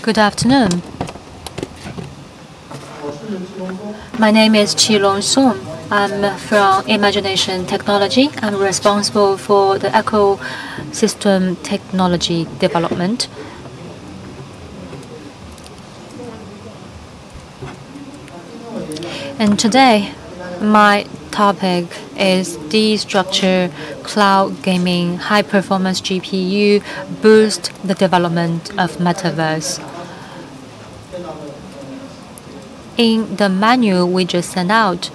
Good afternoon. My name is Longsong Qi. I'm from Imagination Technology. I'm responsible for the ecosystem technology development. And today, my topic is Deconstructing cloud gaming high-performance GPU boost the development of Metaverse. In the manual we just sent out,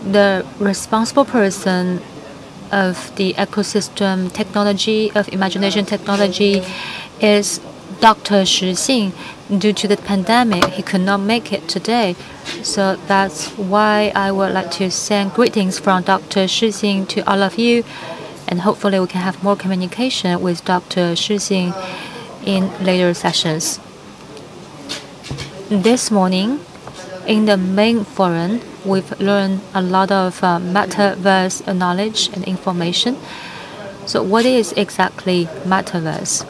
the responsible person of the ecosystem technology of imagination technology is Dr. Shi Xing. Due to the pandemic, he could not make it today. So that's why I would like to send greetings from Dr. Shi Xing to all of you. And hopefully we can have more communication with Dr. Shi Xing in later sessions. This morning, in the main forum, we've learned a lot of Metaverse knowledge and information. So what is exactly Metaverse?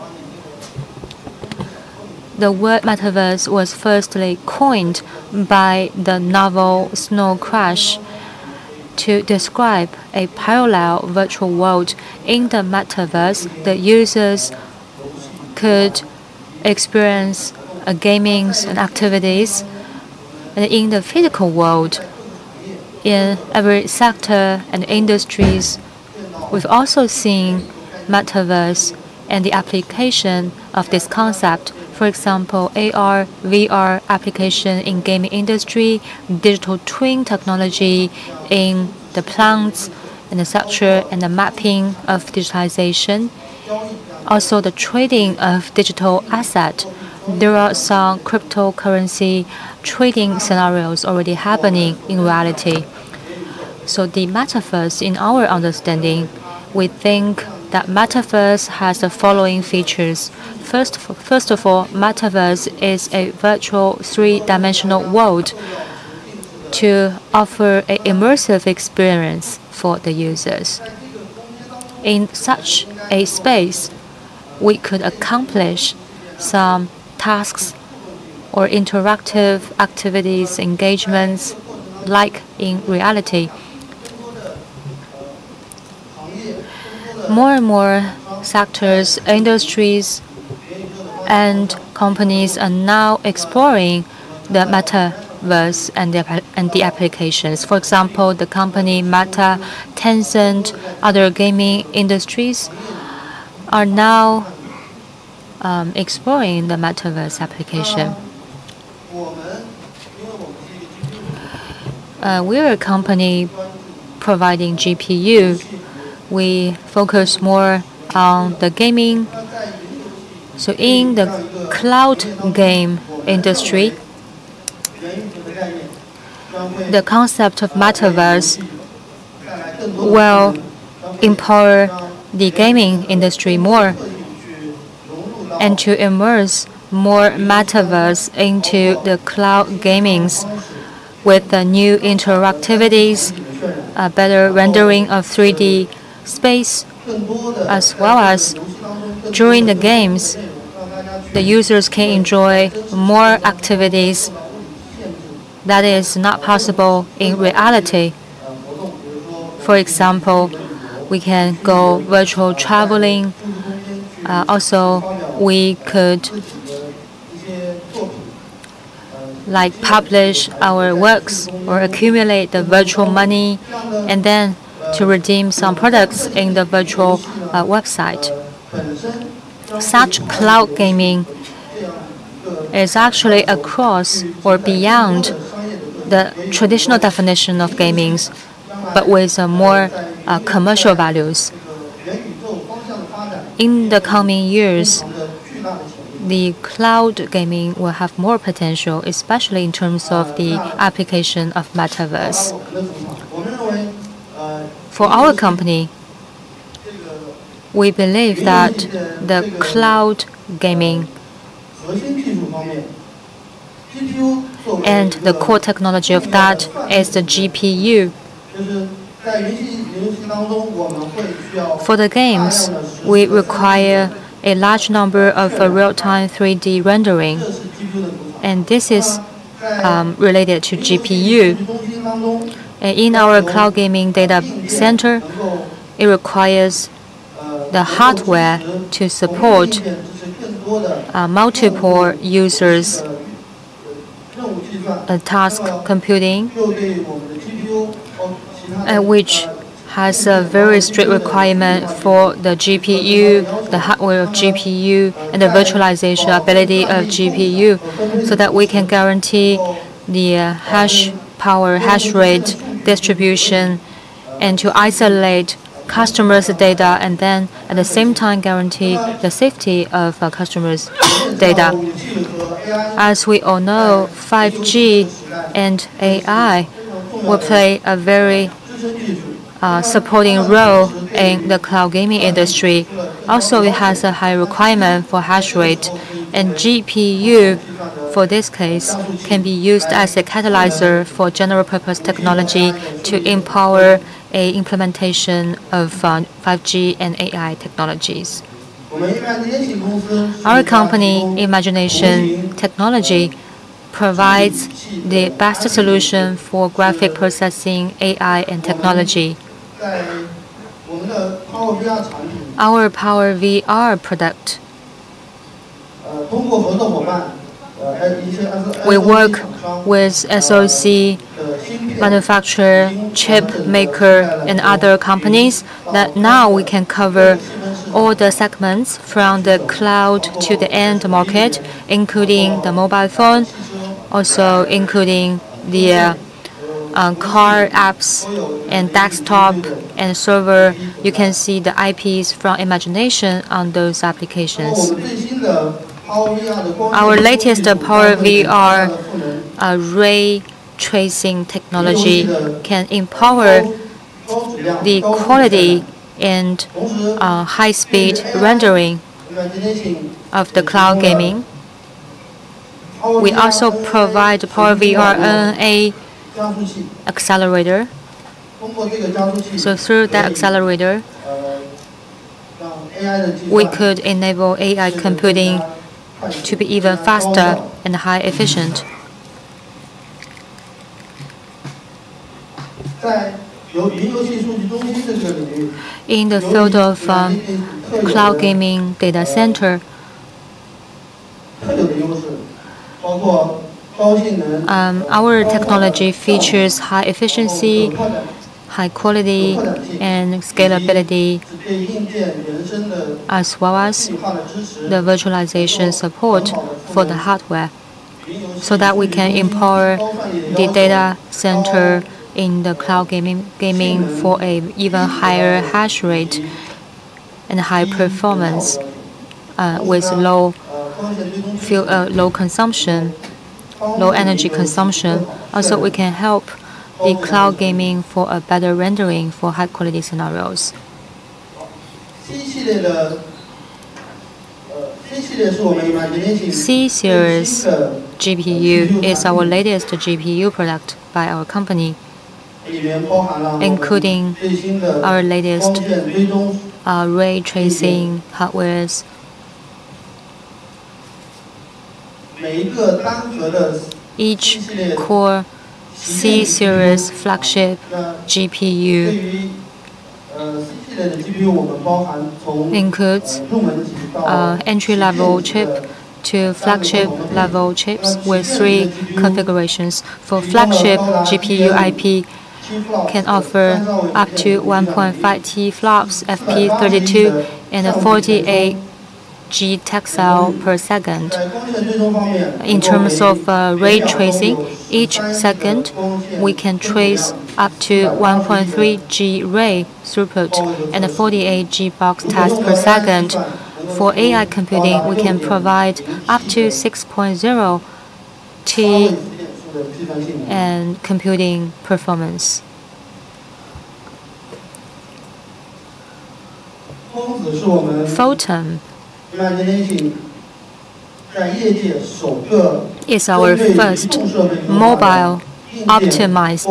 The word Metaverse was firstly coined by the novel Snow Crash to describe a parallel virtual world. In the Metaverse, the users could experience gaming and activities. And in the physical world, in every sector and industries, we've also seen Metaverse and the application of this concept. For example, AR, VR application in gaming industry, digital twin technology in the plants and etc., and the mapping of digitalization. Also, the trading of digital asset. There are some cryptocurrency trading scenarios already happening in reality. So the Metaverse, in our understanding, we think that Metaverse has the following features. First of all, Metaverse is a virtual three-dimensional world to offer an immersive experience for the users. In such a space, we could accomplish some tasks or interactive activities, engagements, like in reality. More and more sectors, industries, and companies are now exploring the Metaverse and the applications. For example, the company Meta, Tencent, other gaming industries are now exploring the Metaverse application. We're a company providing GPU. We focus more on the gaming. So in the cloud game industry, the concept of Metaverse will empower the gaming industry more and to immerse more Metaverse into the cloud gamings with the new interactivities, better rendering of 3D space, as well as during the games, the users can enjoy more activities that is not possible in reality. For example, we can go virtual traveling. Also, we could publish our works or accumulate the virtual money and then to redeem some products in the virtual website. Such cloud gaming is actually across or beyond the traditional definition of gaming, but with more commercial values. In the coming years, the cloud gaming will have more potential, especially in terms of the application of Metaverse. For our company, we believe that the cloud gaming and the core technology of that is the GPU. For the games, we require a large number of real-time 3D rendering, and this is related to GPU. And in our cloud gaming data center, it requires the hardware to support multiple users' task computing, which has a very strict requirement for the GPU, the hardware of GPU, and the virtualization ability of GPU, so that we can guarantee the hash rate distribution, and to isolate customers' data, and then at the same time guarantee the safety of customers' data. As we all know, 5G and AI will play a very supporting role in the cloud gaming industry. Also, it has a high requirement for hash rate, and GPU, for this case, can be used as a catalyzer for general purpose technology to empower a implementation of 5G and AI technologies. Our company, Imagination Technology, provides the best solution for graphic processing, AI, and technology. Our Power VR product, we work with SoC manufacturer, chip maker, and other companies that now we can cover all the segments from the cloud to the end market, including the mobile phone, also including the car apps and desktop and server. You can see the IPs from Imagination on those applications. Our latest Power VR ray tracing technology can empower the quality and high-speed rendering of the cloud gaming. We also provide Power VR NA accelerator. So through that accelerator, we could enable AI computing to be even faster and high efficient. In the field of cloud gaming data center, our technology features high efficiency, high quality, and scalability, as well as the virtualization support for the hardware, so that we can empower the data center in the cloud gaming for a even higher hash rate and high performance with low consumption, low energy consumption. Also, we can help the cloud gaming for a better rendering for high quality scenarios. C series GPU is our latest GPU product by our company, including our latest ray tracing hardwares. Each core C series flagship GPU includes entry-level chip to flagship level chips with 3 configurations. For flagship GPU IP can offer up to 1.5 T flops, FP32, and 48 G tensile per second. In terms of ray tracing, each second we can trace up to 1.3 G ray throughput and 48 G box test per second. For AI computing, we can provide up to 6.0 T and computing performance. Photon is our first mobile optimized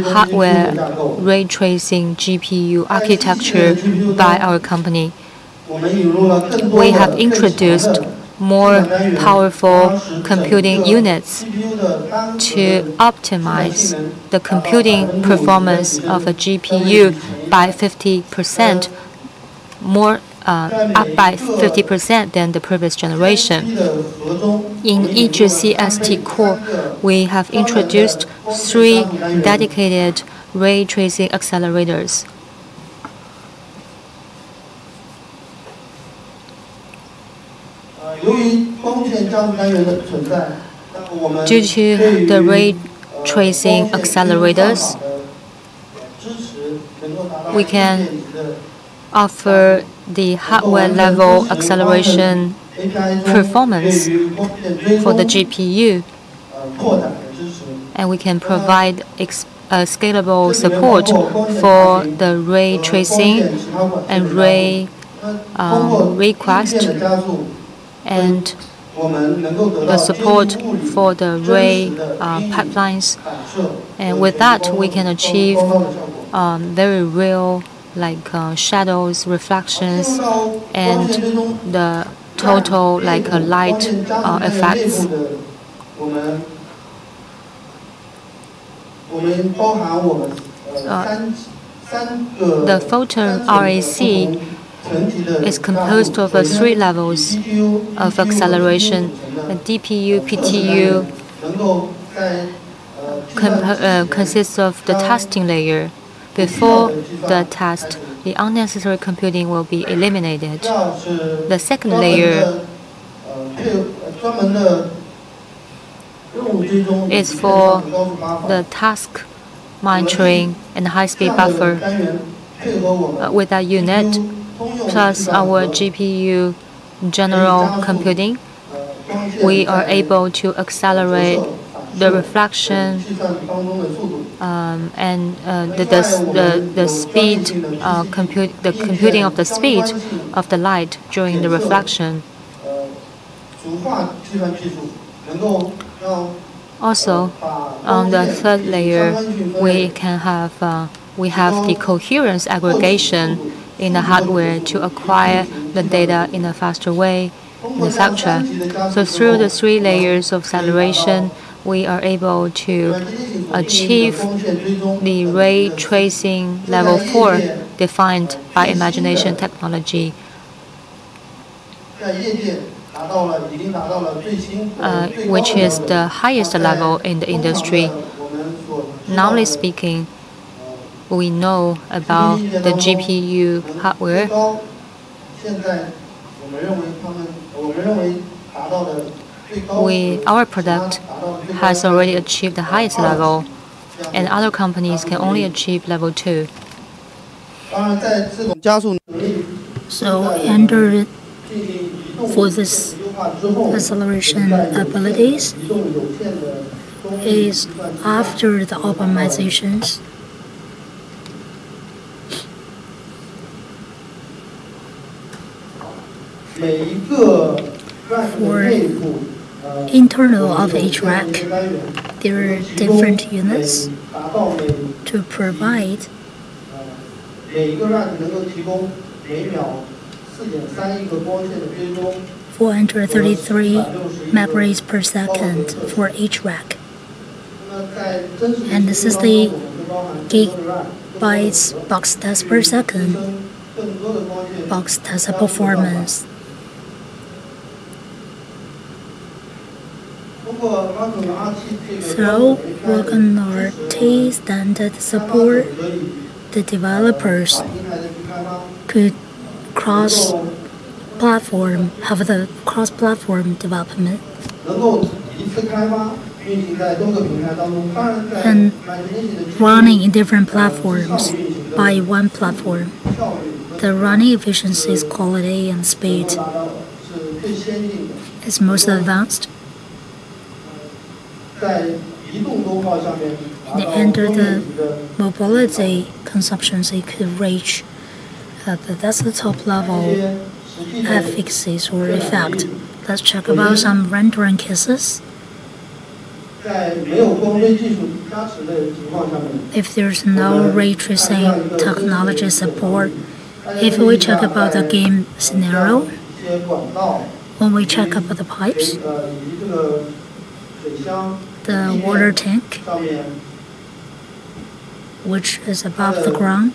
hardware ray tracing GPU architecture by our company. we have introduced more powerful computing units to optimize the computing performance of a GPU by 50%, up by 50% than the previous generation. In EGCST core, we have introduced 3 dedicated ray tracing accelerators. Due to the ray tracing accelerators, we can offer the hardware-level acceleration performance for the GPU, and we can provide scalable support for the ray tracing and ray request, and the support for the ray pipelines. And with that, we can achieve very real, like shadows, reflections, and the total light effects. The photon RAC is composed of 3 levels of acceleration. The DPU, PTU consists of the testing layer. Before the test, the unnecessary computing will be eliminated. The second layer is for the task monitoring and high-speed buffer. With that unit, plus our GPU general computing, we are able to accelerate the reflection and the speed, the computing of the speed of the light during the reflection. Also, on the third layer, we have the coherence aggregation in the hardware to acquire the data in a faster way, etc. So through the 3 layers of acceleration, we are able to achieve the ray tracing level 4 defined by imagination technology, which is the highest level in the industry. Normally speaking, we know about the GPU hardware. Our product has already achieved the highest level, and other companies can only achieve level 2. So, for this acceleration abilities is after the optimizations. For internal of each rack, there are different units to provide 433 map rates per second for each rack. And this is the gigabytes box test per second box test performance. So, working on T standard support, the developers could have the cross-platform development. And running in different platforms by one platform. The running efficiency, quality, and speed is most advanced. And the mobility consumption it could reach that's the top level efficacy or effect. Let's check about some rendering cases. If there's no ray tracing technology support, If we check about the game scenario, when we check about the pipes, the water tank, which is above the ground,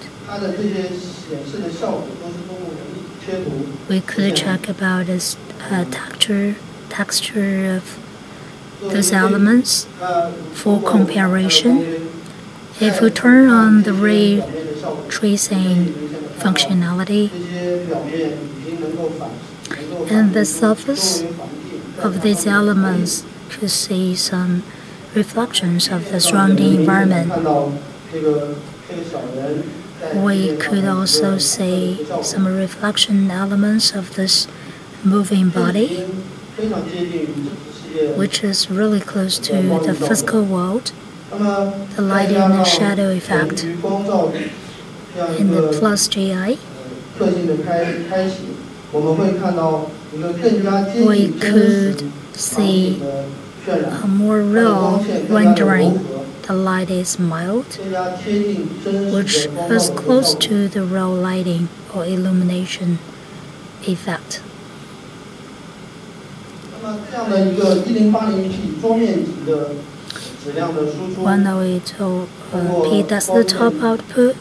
we could check about this texture of those elements for comparison. If we turn on the ray tracing functionality, and the surface of these elements could see some reflections of the surrounding environment. We could also see some reflection elements of this moving body, which is really close to the physical world. The lighting and shadow effect in the plus GI. We could see a more real rendering. The light is mild, which is close to the real lighting or illumination effect. When we told P, that's the top output.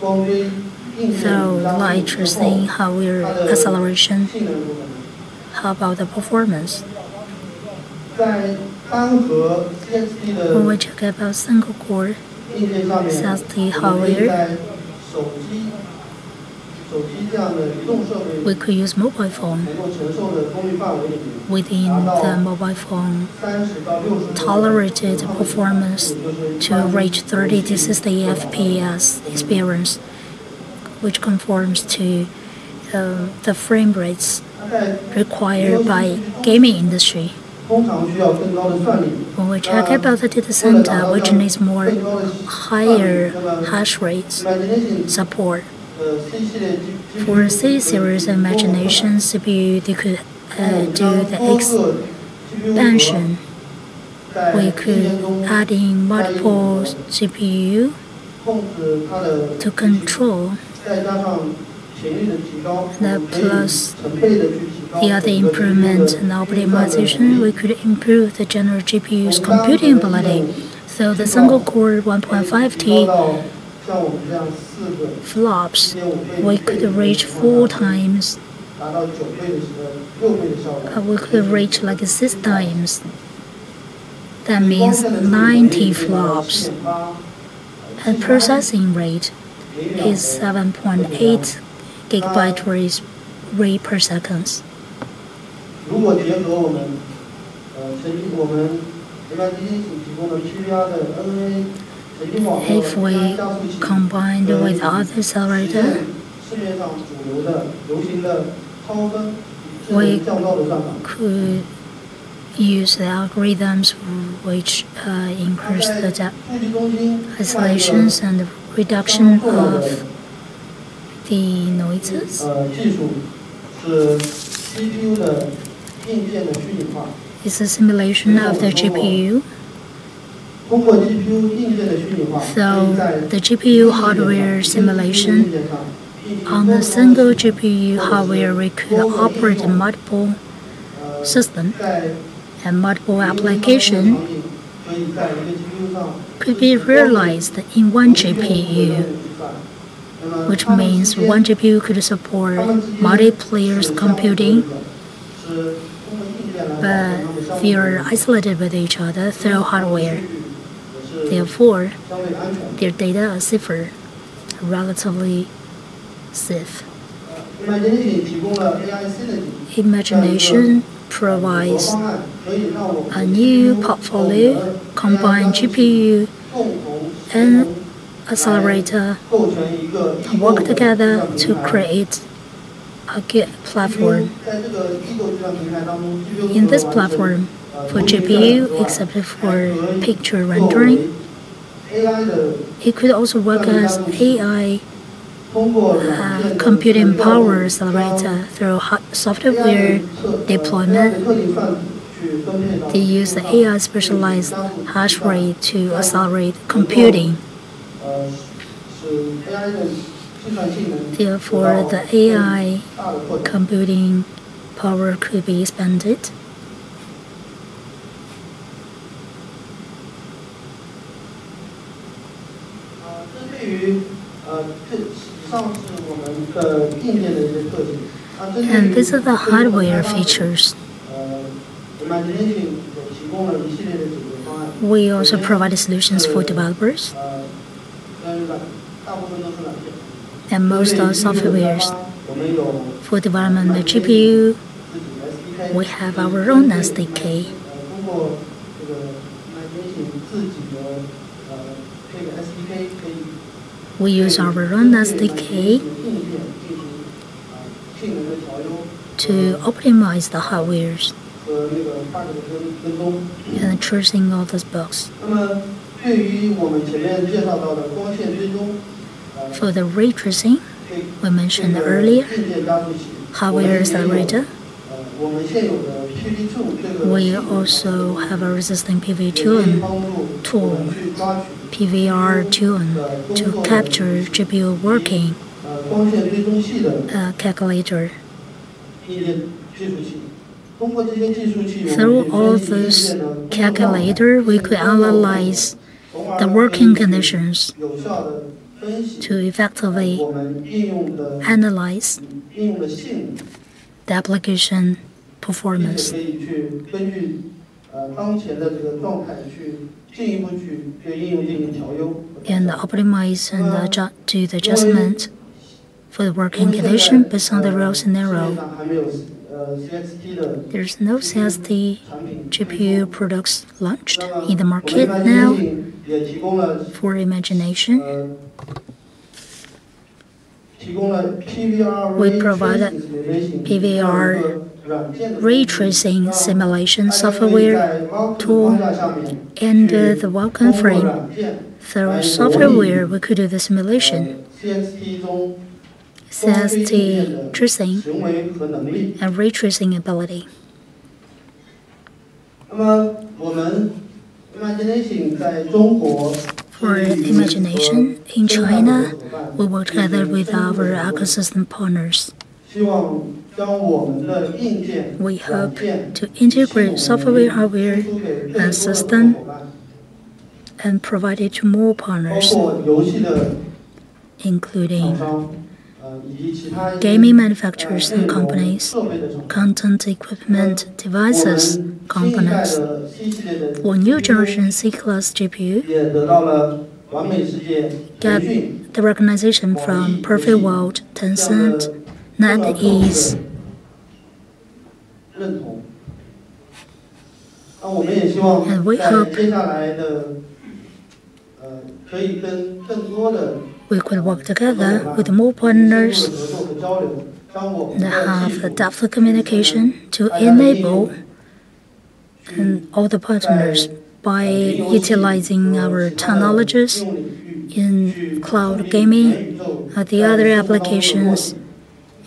So light tracing, hardware acceleration. How about the performance? When we check about single core SSD hardware, we could use mobile phone. Within the mobile phone, tolerated performance to reach 30 to 60 FPS experience, which conforms to the frame rates required by gaming industry. When we check about the data center, which needs more higher hash rates support. For C series imagination CPU, they could do the expansion. We could add in multiple CPU to control. Plus the other improvement and optimization, we could improve the general GPU's computing ability. So the single core 1.5T flops, we could reach 4 times. We could reach like 6 times. That means 90 flops. And processing rate is 7.8 gigabyte rate per second. If we combine with other accelerator, we could use the algorithms which increase the isolations and the reduction of the noises. It's a simulation of the GPU. So the GPU hardware simulation on the single GPU hardware, we could operate multiple systems and multiple applications could be realized in one GPU, which means one GPU could support multiplayer computing, but they are isolated with each other through hardware. Therefore, their data are safer, relatively safe. Imagination provides a new portfolio, combine GPU and accelerator work together to create a good platform. In this platform, for GPU, except for picture rendering, it could also work as AI computing power accelerator through software deployment. They use the AI specialized hash rate to accelerate computing. Therefore, the AI computing power could be expanded. And these are the hardware features. We also provide solutions for developers, and most are softwares. For development of GPU, we have our own SDK. We use our own SDK to optimize the hardwares and choosing all those bugs. For the ray tracing, we mentioned earlier, hardware accelerator. We also have a resisting PV2 tool, PVR tune to capture GPU working calculator. Through all this calculator, we could analyze the working conditions to effectively analyze the application performance and optimize and do the adjustment for the working condition based on the real scenario. There's no CST GPU products launched in the market now. For imagination, we provided PVR ray tracing simulation software tool and the welcome frame. Through software, we could do the simulation, CST tracing, and ray tracing ability. For imagination, in China, we work together with our ecosystem partners. We hope to integrate software, hardware, and system and provide it to more partners, including gaming manufacturers and companies, content equipment devices companies. For new generation C-class GPU, get the recognition from Perfect World, Tencent, NetEase. And we hope we could work together with more partners that have a depth of communication to enable all the partners by utilizing our technologies in cloud gaming, the other applications,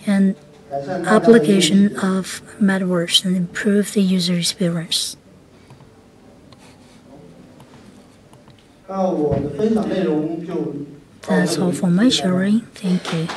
and application of Metaverse and improve the user experience. That's all for my sharing. Thank you.